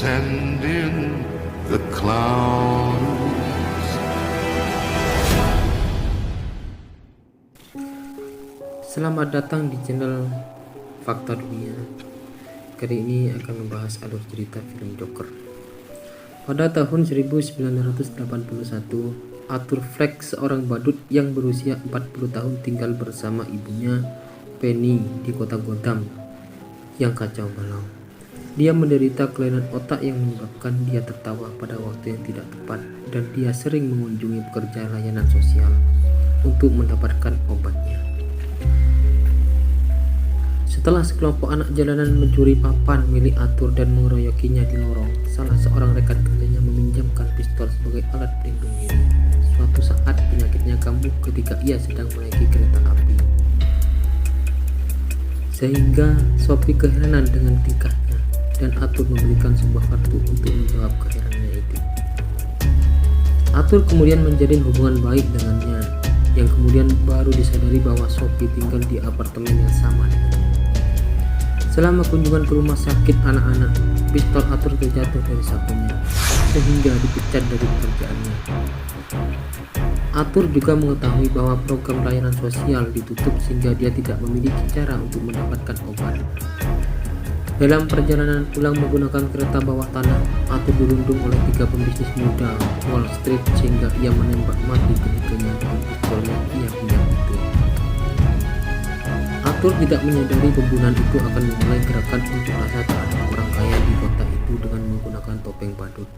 send in the clowns. Selamat datang di channel Fakta Dunia. Kali ini akan membahas alur cerita film Joker. Pada tahun 1981, Arthur Fleck, seorang badut yang berusia 40 tahun, tinggal bersama ibunya Penny di kota Gotham yang kacau balau. Dia menderita kelainan otak yang menyebabkan dia tertawa pada waktu yang tidak tepat, dan dia sering mengunjungi pekerja layanan sosial untuk mendapatkan obatnya. Setelah sekelompok anak jalanan mencuri papan milik Arthur dan mengeroyokinya di lorong, salah seorang rekan kerjanya meminjamkan pistol sebagai alat pelindung diri. Suatu saat penyakitnya kambuh ketika ia sedang menaiki kereta api, sehingga Sophie keheranan dengan tingkahnya, dan Arthur memberikan sebuah kartu untuk menjawab keheranannya itu. Arthur kemudian menjalin hubungan baik dengannya, yang kemudian baru disadari bahwa Sophie tinggal di apartemen yang sama dengannya. Selama kunjungan ke rumah sakit anak-anak, pistol Arthur terjatuh dari sakunya, sehingga dipecat dari pekerjaannya. Arthur juga mengetahui bahwa program layanan sosial ditutup sehingga dia tidak memiliki cara untuk mendapatkan obat. Dalam perjalanan pulang menggunakan kereta bawah tanah, Arthur dirundung oleh 3 pembisnis muda Wall Street sehingga ia menembak mati ketiganya dengan pistol yang ia punya itu. Arthur tidak menyadari pembunuhan itu akan memulai gerakan unjuk rasa terhadap orang kaya di kota itu dengan menggunakan topeng badut.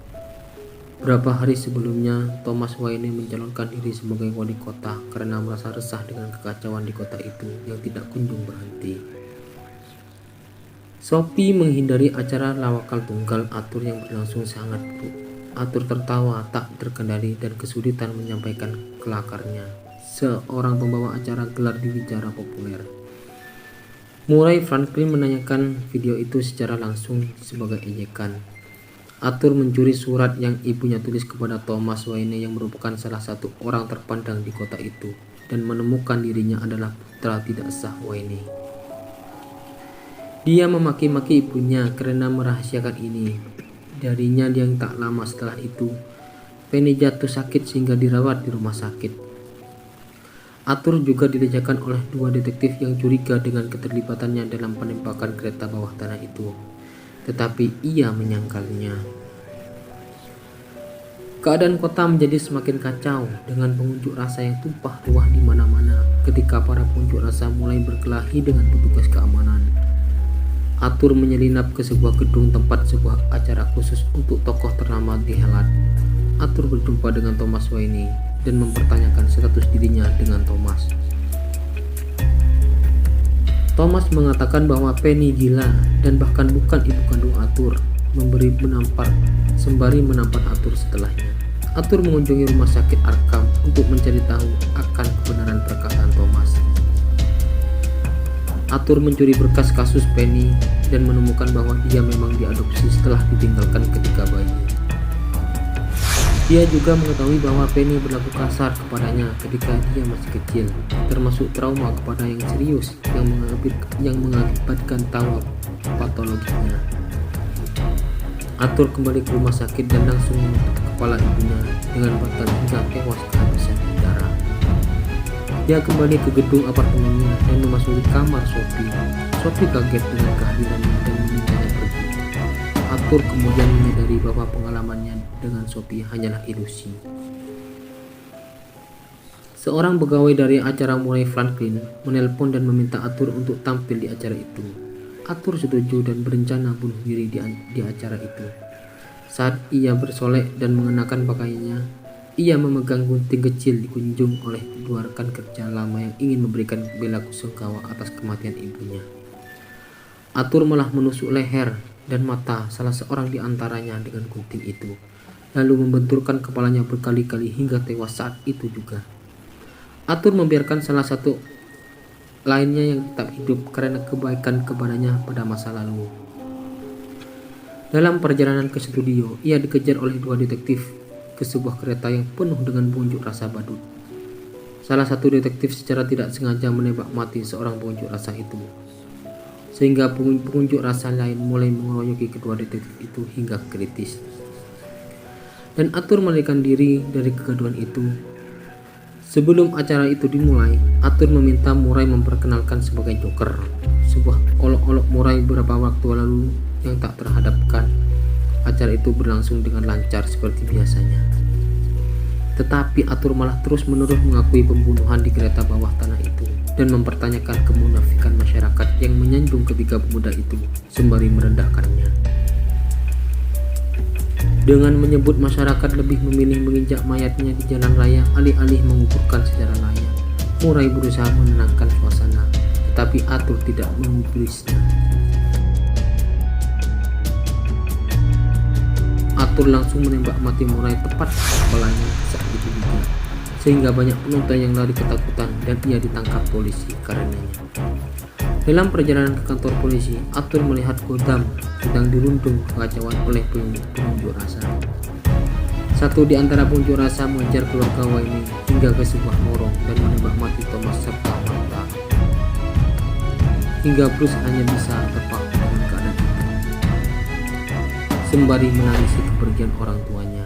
Beberapa hari sebelumnya, Thomas Wayne mencalonkan diri sebagai wali kota karena merasa resah dengan kekacauan di kota itu yang tidak kunjung berhenti. Sophie menghindari acara lawakal tunggal Arthur yang berlangsung sangat buruk. Arthur tertawa tak terkendali dan kesulitan menyampaikan kelakarnya. Seorang pembawa acara gelar diwawancara populer, Murray Franklin, menanyakan video itu secara langsung sebagai ejekan. Arthur mencuri surat yang ibunya tulis kepada Thomas Wayne yang merupakan salah satu orang terpandang di kota itu, dan menemukan dirinya adalah putra tidak sah Wayne. Dia memaki-maki ibunya karena merahasiakan ini darinya. Yang tak lama setelah itu, Penny jatuh sakit sehingga dirawat di rumah sakit. Arthur juga dilejakan oleh 2 detektif yang curiga dengan keterlibatannya dalam penembakan kereta bawah tanah itu, tetapi ia menyangkalnya. Keadaan kota menjadi semakin kacau dengan pengunjuk rasa yang tumpah ruah di mana-mana ketika para pengunjuk rasa mulai berkelahi dengan petugas keamanan. Arthur menyelinap ke sebuah gedung tempat sebuah acara khusus untuk tokoh ternama dihelat. Arthur berjumpa dengan Thomas Wayne dan mempertanyakan status dirinya dengan Thomas. Thomas mengatakan bahwa Penny gila dan bahkan bukan ibu kandung Arthur, sembari menampar Arthur setelahnya. Arthur mengunjungi rumah sakit Arkham untuk mencari tahu akan kebenaran perkataan Thomas. Arthur mencuri berkas kasus Penny dan menemukan bahwa dia memang diadopsi setelah ditinggalkan ketika bayi. Dia juga mengetahui bahwa Penny berlaku kasar kepadanya ketika dia masih kecil, termasuk trauma kepada yang serius yang mengakibatkan tawa patologinya. Arthur kembali ke rumah sakit dan langsung menutup kepala ibunya dengan bantal hingga tewas kehabisan darah. Dia kembali ke gedung apartemennya dan memasuki kamar Sophie. Sophie kaget dengan kehadirannya dan memintanya pergi. Arthur kemudian menyadari bahwa pengalamannya dengan Sophie hanyalah ilusi. Seorang pegawai dari acara Murray Franklin menelpon dan meminta Arthur untuk tampil di acara itu. Arthur setuju dan berencana bunuh diri di acara itu. Saat ia bersolek dan mengenakan pakaiannya, ia memegang gunting kecil dikunjung oleh 2 rekan kerja lama yang ingin memberikan bela sungkawa atas kematian ibunya. Arthur malah menusuk leher dan mata salah seorang di antaranya dengan gunting itu, lalu membenturkan kepalanya berkali-kali hingga tewas saat itu juga. Arthur membiarkan salah satu lainnya yang tetap hidup karena kebaikan kepadanya pada masa lalu. Dalam perjalanan ke studio, ia dikejar oleh 2 detektif ke sebuah kereta yang penuh dengan pengunjuk rasa badut. Salah satu detektif secara tidak sengaja menembak mati seorang pengunjuk rasa itu. sehingga pengunjuk rasa lain mulai mengeroyoki kedua detektif itu hingga kritis. Dan Arthur melarikan diri dari kegaduhan itu. Sebelum acara itu dimulai, Arthur meminta Murray memperkenalkan sebagai Joker, sebuah olok-olok Murray beberapa waktu lalu yang tak terhadapkan. Acara itu berlangsung dengan lancar seperti biasanya. Tetapi Arthur malah terus-menerus mengakui pembunuhan di kereta bawah tanah itu dan mempertanyakan kemunafikan masyarakat yang menyanjung ketiga pemuda itu sembari merendahkannya. Dengan menyebut masyarakat lebih memilih menginjak mayatnya di jalan raya alih-alih menguburkan secara layak, Murray berusaha menenangkan suasana, tetapi Arthur tidak menggubrisnya. Arthur langsung menembak mati Murray tepat di kepalanya saat itu juga, sehingga banyak penonton yang lari ketakutan dan ia ditangkap polisi karenanya. Dalam perjalanan ke kantor polisi, Arthur melihat Gotham sedang dirundung kekacauan oleh pengunjuk rasa. Satu di antara pengunjuk rasa mengejar keluarga Wayne hingga ke sebuah lorong dan menembak mati Thomas serta Martha, hingga Bruce hanya bisa terpaku dengan keadaan itu, sembari menangisi kepergian orang tuanya.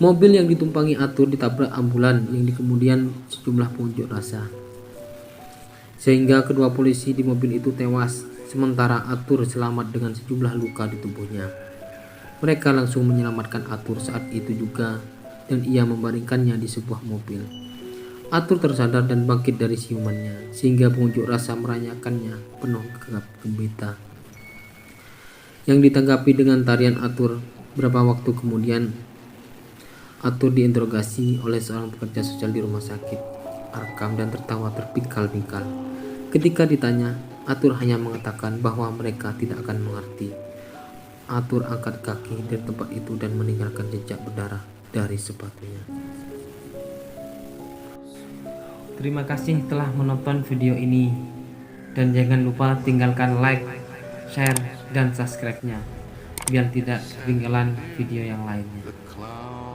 Mobil yang ditumpangi Arthur ditabrak ambulan yang dikemudian sejumlah pengunjuk rasa, sehingga kedua polisi di mobil itu tewas, sementara Arthur selamat dengan sejumlah luka di tubuhnya. Mereka langsung menyelamatkan Arthur saat itu juga dan ia membaringkannya di sebuah mobil. Arthur tersadar dan bangkit dari siumannya, sehingga pengunjuk rasa merayakannya penuh gegap gembita, yang ditanggapi dengan tarian Arthur. Beberapa waktu kemudian, Arthur diinterogasi oleh seorang pekerja sosial di rumah sakit Arkham dan tertawa terpingkal-pingkal. Ketika ditanya, Arthur hanya mengatakan bahwa mereka tidak akan mengerti. Arthur angkat kaki dari tempat itu dan meninggalkan jejak berdarah dari sepatunya. Terima kasih telah menonton video ini, dan jangan lupa tinggalkan like, share, dan subscribe-nya biar tidak ketinggalan video yang lainnya. The cloud